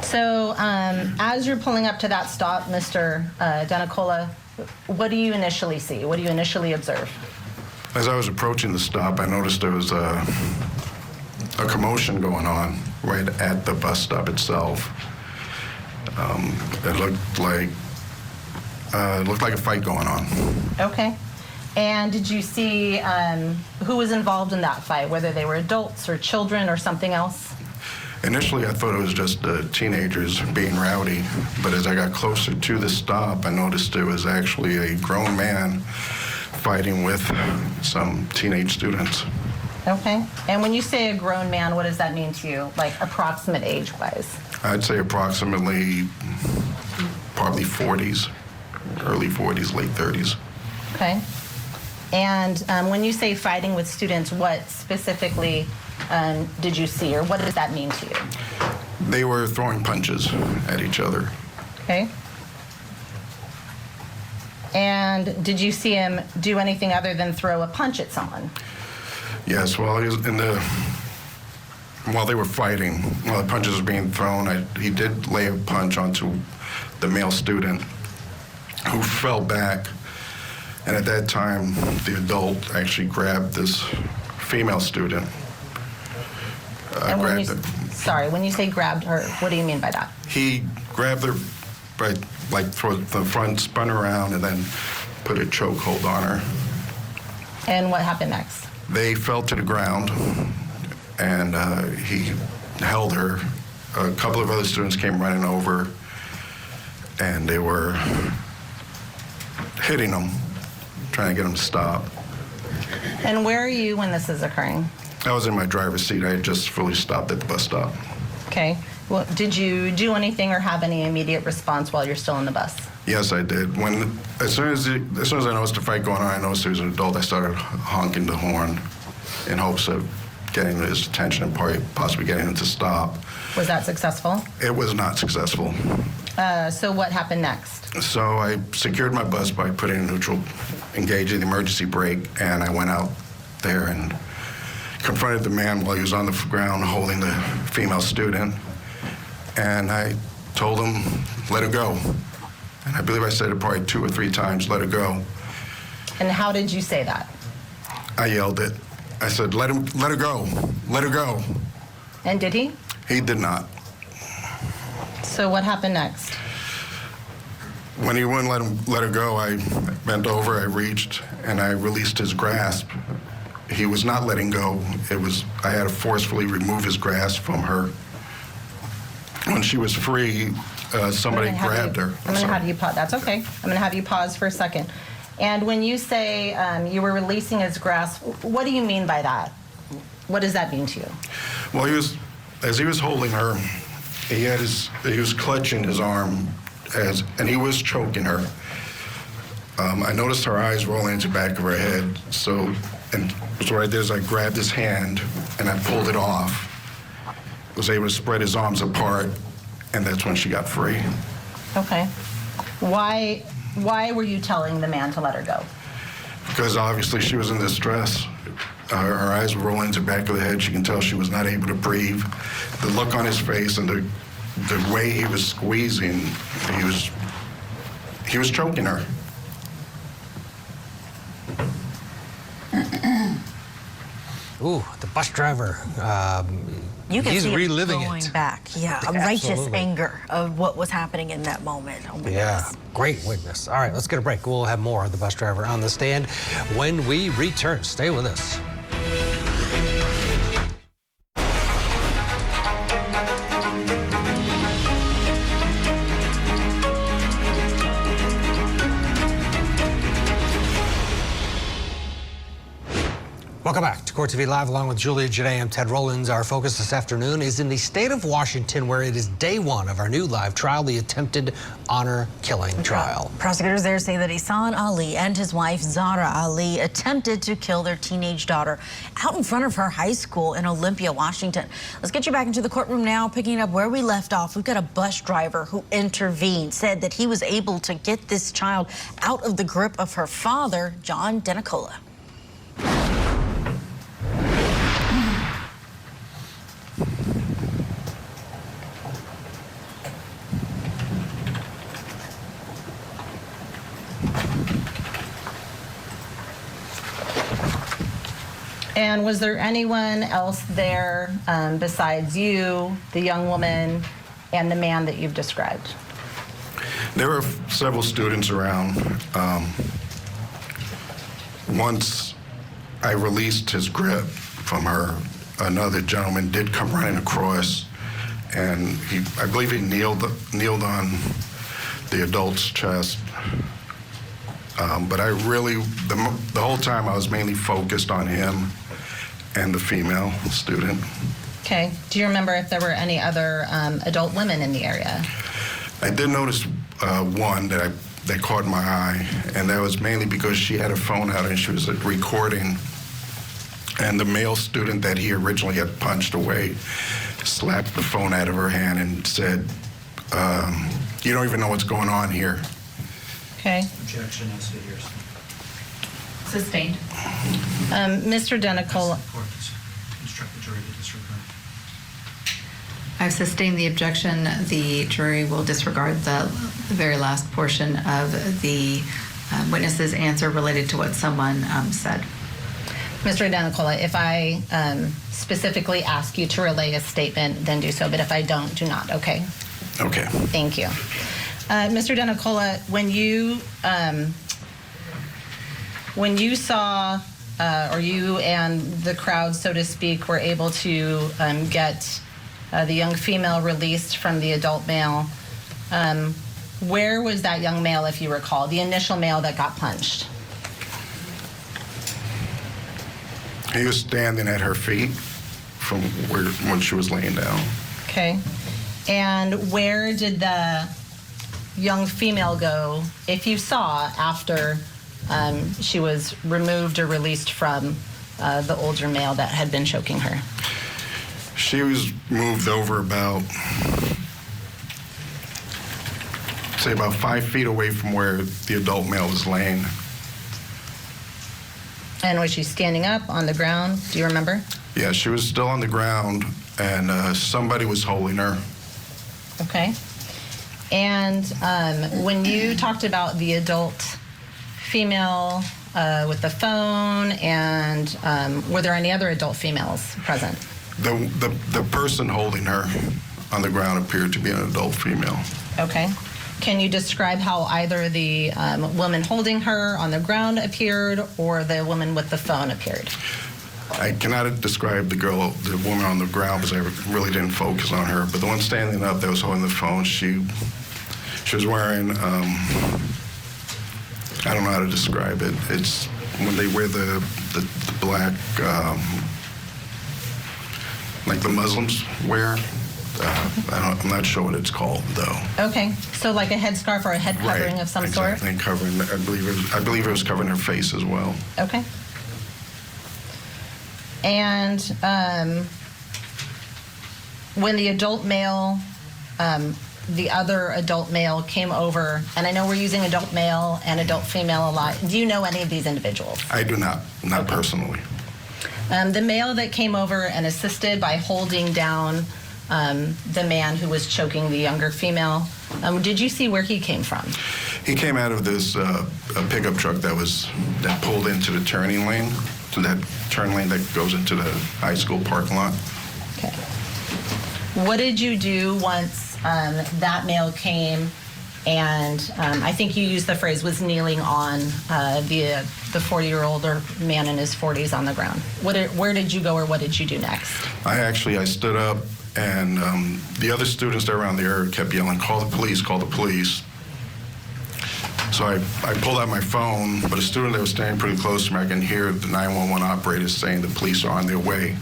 So as you're pulling up to that stop, Mr. Denicola, what do you initially see? What do you initially observe? As I was approaching the stop, I noticed there was a commotion going on right at the bus stop itself. It looked like a fight going on. Okay. And did you see who was involved in that fight, whether they were adults or children or something else? Initially, I thought it was just teenagers being rowdy, but as I got closer to the stop, I noticed it was actually a grown man fighting with some teenage students. Okay. And when you say a grown man, what does that mean to you, like approximate age-wise? I'd say approximately probably 40s, early 40s, late 30s. Okay. And when you say fighting with students, what specifically did you see, or what does that mean to you? They were throwing punches at each other. Okay. And did you see him do anything other than throw a punch at someone? Yes, well, he was while they were fighting, while the punches were being thrown, he did lay a punch onto the male student who fell back. And at that time, the adult actually grabbed this female student. When you say grabbed her, what do you mean by that? He grabbed her by, from the front, spun her around, and then put a chokehold on her. And what happened next? They fell to the ground, and he held her. A couple of other students came running over, and they were hitting him, trying to get him to stop. And where are you when this is occurring? I was in my driver's seat. I had just fully stopped at the bus stop. Okay. Well, did you do anything or have any immediate response while you're still in the bus? Yes, I did. As soon as I noticed the fight going on, I noticed there was an adult, I started honking the horn in hopes of getting his attention and possibly getting him to stop. Was that successful? It was not successful. So what happened next? So I secured my bus by putting in neutral, engaging the emergency brake, and I went out there and confronted the man while he was on the ground holding the female student. And I told him, let her go. And I believe I said it probably 2 or 3 times, let her go. And how did you say that? I yelled it. I said, let her go, let her go. And did he? He did not. So what happened next? When he wouldn't let her go, I bent over, I reached, and I released his grasp. He was not letting go. I had to forcefully remove his grasp from her. When she was free, somebody grabbed her. I'm going to have you pause. That's okay. I'm going to have you pause for a second. And when you say you were releasing his grasp, what do you mean by that? What does that mean to you? Well, as he was holding her, he was clutching his arm, and he was choking her. I noticed her eyes rolling into the back of her head. So what I did is I grabbed his hand and I pulled it off. Was able to spread his arms apart, and that's when she got free. Okay. Why were you telling the man to let her go? Because obviously she was in distress. Her eyes were rolling into the back of the head. She can tell she was not able to breathe. The look on his face and the way he was squeezing, he was choking her. Ooh, the bus driver. You can he's see reliving it going it. back. Yeah, a righteous anger of what was happening in that moment. Oh my goodness. Great witness. All right, let's get a break. We'll have more of the bus driver on the stand when we return. Stay with us. Welcome back to Court TV Live along with Julia Janae. I'm Ted Rollins. Our focus this afternoon is in the state of Washington, where it is day 1 of our new live trial, the attempted honor killing trial. Prosecutors there say that Ihsan Ali and his wife Zahraa Ali attempted to kill their teenage daughter out in front of her high school in Olympia, Washington. Let's get you back into the courtroom now, picking up where we left off. We've got a bus driver who intervened, said that he was able to get this child out of the grip of her father, John Denicola. And was there anyone else there besides you, the young woman, and the man that you've described? There were several students around. Once I released his grip from her, another gentleman did come running across, and I believe he kneeled on the adult's chest. But I really, the whole time I was mainly focused on him and the female student. Okay. Do you remember if there were any other adult women in the area? I did notice one that caught my eye, and that was mainly because she had her phone out and she was recording, and the male student that he originally had punched away slapped the phone out of her hand and said, "You don't even know what's going on here." Okay. Objection as to yours. Sustained. Mr. Denicola. Court to instruct the jury to disregard. I've sustained the objection. The jury will disregard the very last portion of the witness's answer related to what someone said. Mr. Denicola, if I specifically ask you to relay a statement, then do so. But if I don't, do not. Okay. Okay. Thank you. Mr. Denicola, when you saw, or you and the crowd, so to speak, were able to get the young female released from the adult male, where was that young male, if you recall, the initial male that got punched? He was standing at her feet from when she was laying down. Okay. And where did the young female go, if you saw, after she was removed or released from the older male that had been choking her? She was moved over about 5 feet away from where the adult male was laying. And was she standing up on the ground? Do you remember? Yeah, she was still on the ground, and somebody was holding her. Okay. And when you talked about the adult female with the phone, and were there any other adult females present? The person holding her on the ground appeared to be an adult female. Okay. Can you describe how either the woman holding her on the ground appeared or the woman with the phone appeared? I cannot describe the woman on the ground because I really didn't focus on her. But the one standing up that was holding the phone, she was wearing, I don't know how to describe it. It's when they wear the black, like the Muslims wear. I'm not sure what it's called, though. Okay, so like a headscarf or a head covering Right, of some exactly. sort? Covering, I believe it was covering her face as well. Okay. And when the adult male, the other adult male came over, and I know we're using adult male and adult female a lot. Do you know any of these individuals? I do not personally. The male that came over and assisted by holding down the man who was choking the younger female, did you see where he came from? He came out of this a pickup truck that pulled into the turning lane, to that turn lane that goes into the high school parking lot. Okay. What did you do once that male came and I think you used the phrase was kneeling on the 40-year-old or man in his 40s on the ground? Where did you go, or what did you do next? I stood up, and the other students that were around the area kept yelling, "Call the police, call the police." So I pulled out my phone, but a student that was standing pretty close to me, I can hear the 911 operator saying the police are on their way.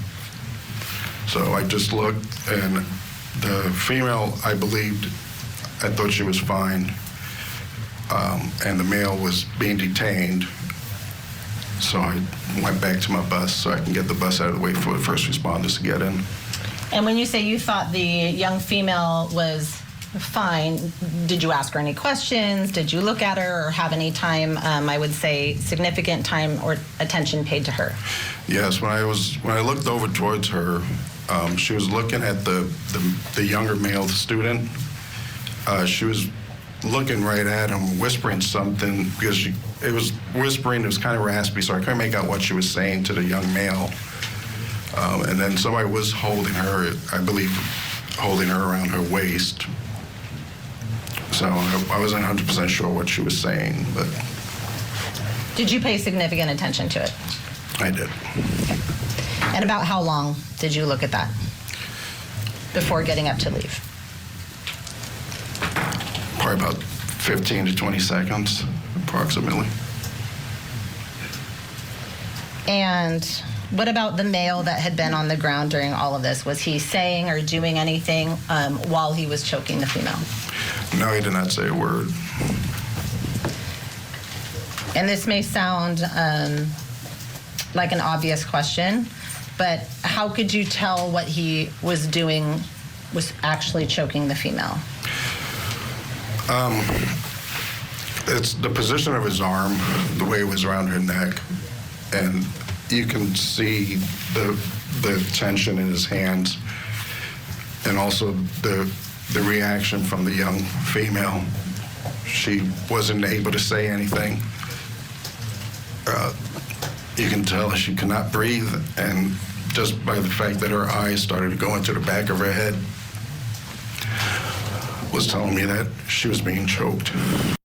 So I just looked, and the female, I thought she was fine, and the male was being detained. So I went back to my bus so I can get the bus out of the way for the first responders to get in. And when you say you thought the young female was fine, did you ask her any questions? Did you look at her or have any time, I would say, significant time or attention paid to her? Yes, when I looked over towards her, she was looking at the younger male student. She was looking right at him, whispering something, because it was whispering, it was kind of raspy, so I couldn't make out what she was saying to the young male. And then somebody was holding her, I believe, holding her around her waist. So I wasn't 100% sure what she was saying, but Did you pay significant attention to it? I did. Okay. And about how long did you look at that before getting up to leave? Probably about 15 to 20 seconds, approximately. And what about the male that had been on the ground during all of this? Was he saying or doing anything while he was choking the female? No, he did not say a word. And this may sound like an obvious question, but how could you tell what he was doing was actually choking the female? It's the position of his arm, the way it was around her neck, and you can see the tension in his hands, and also the reaction from the young female. She wasn't able to say anything. You can tell she could not breathe, and just by the fact that her eyes started to go into the back of her head was telling me that she was being choked.